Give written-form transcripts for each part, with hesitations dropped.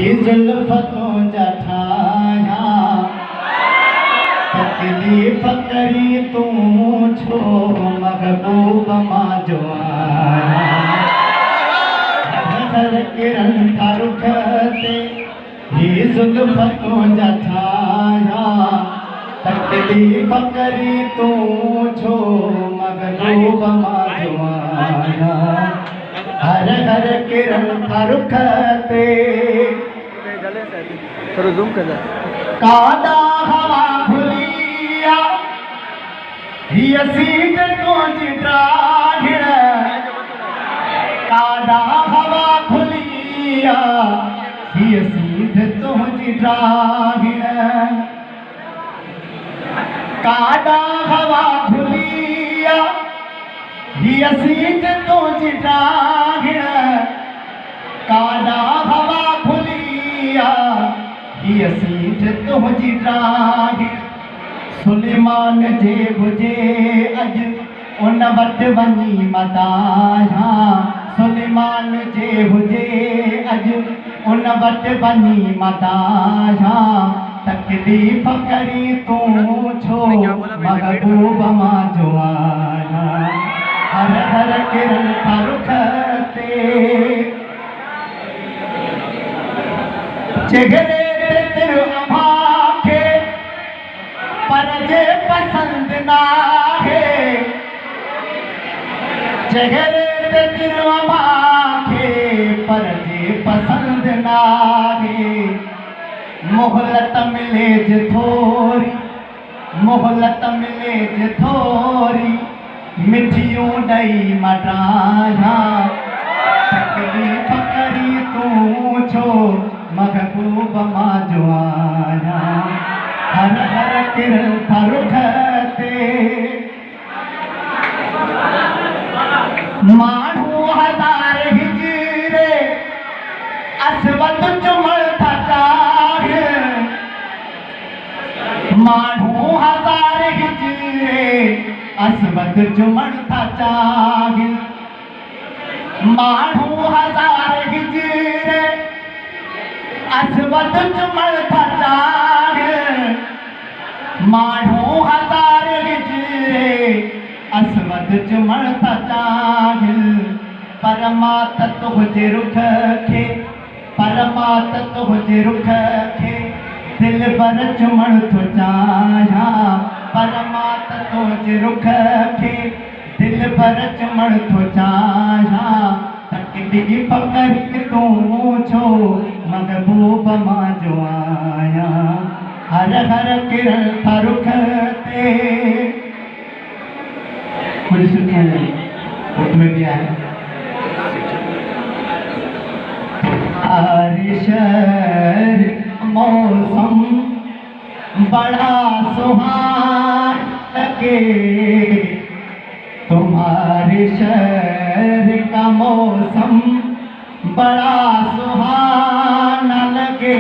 जुल्फ़तों जठाया तकलीफ़ करी तूं छो महबूब मां जो आया हर किरण था रुख ते ही जुल्फ़तों जठाया तकलीफ़ करी तूं छो महबूब मां जो आया हर हर किरण था रुख ते थोड़ा जूम कर कादा हवा खुलिया हिय सीध तुझी ड्राहिण कादा हवा खुलिया हिय सीध तुझी ड्राहिण कादा हवा खुलिया हिय सीध तुझी ड्राहिण कादा हवा खुलिया हिय सीध तुझी ड्राहिण सुलेमान जे बुझे अज उन वट वञी मदाया सुलेमान जे बुझे अज उन वट वञी मदाया तकलीफ़ करी तूं छो महबूब मां जो आया हर हर किरण था रुख ते चेहरे ते तेरो अमाखे पर जे पसंद नाहे चेहरे ते तेरो अमाखे पर जे पसंद नाहे मोहलत मिले जे थोरी मोहलत मिले जे थोरी मिठियूं ॾई मटाया तकलीफ़ करी तूं छो महबूब मां जो आया हर हर किरण था रुख ते माण्हू हज़ार हिजरे असवद चुमण था चाहिनि माण्हू हज़ार हिजरे असवद चुमण था चाहिनि माण्हू हज़ार हिजरे असवद चुमण था चाहिनि माण्हू हज़ार हिजरे असवद चुमण था चाहिनि पर मां त तुंहिंजे रुख खे पर मां त तुंहिंजे रुख खे दिल भर चुमण थो चाहियां पर मां त तुंहिंजे रुख खे दिल भर चुमण थो चाहियां तकलीफ़ करी तूं छो महबूब मां जो आया हर हर किरण था रुख ते कुछ सुनिए उसमें भी आया शहर मौसम बड़ा सुहाना लगे तुम्हारे शहर का मौसम बड़ा सुहाना लगे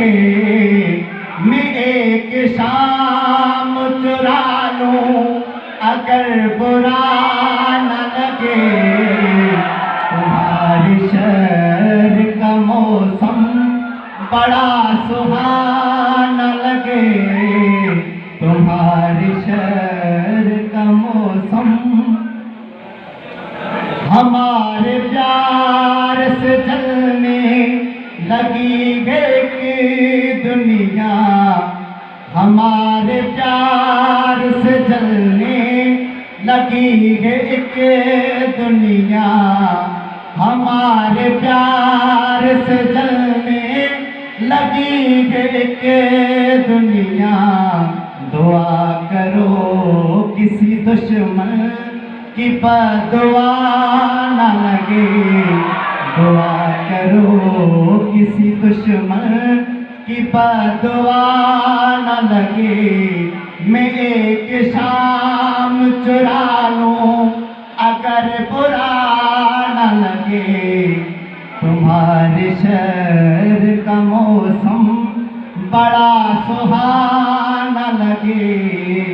मैं एक शाम चुरा लूं अगर बुरा न लगे तुम्हारे शहर का मौसम बड़ा सुहाना लगे तुम्हारे शहर का मौसम हमारे प्यार से जलने लगी है कि दुनिया हमारे प्यार से जलने लगी है एक दुनिया हमारे प्यार से जलने लगी है एक दुनिया दुआ करो किसी दुश्मन की बदुआ न लगे दुआ करो किसी दुश्मन की बदुआ न लगे मैं एक शाम चुरा लूं अगर बुरा न लगे तुम्हारे शहर का मौसम बड़ा सुहाना लगे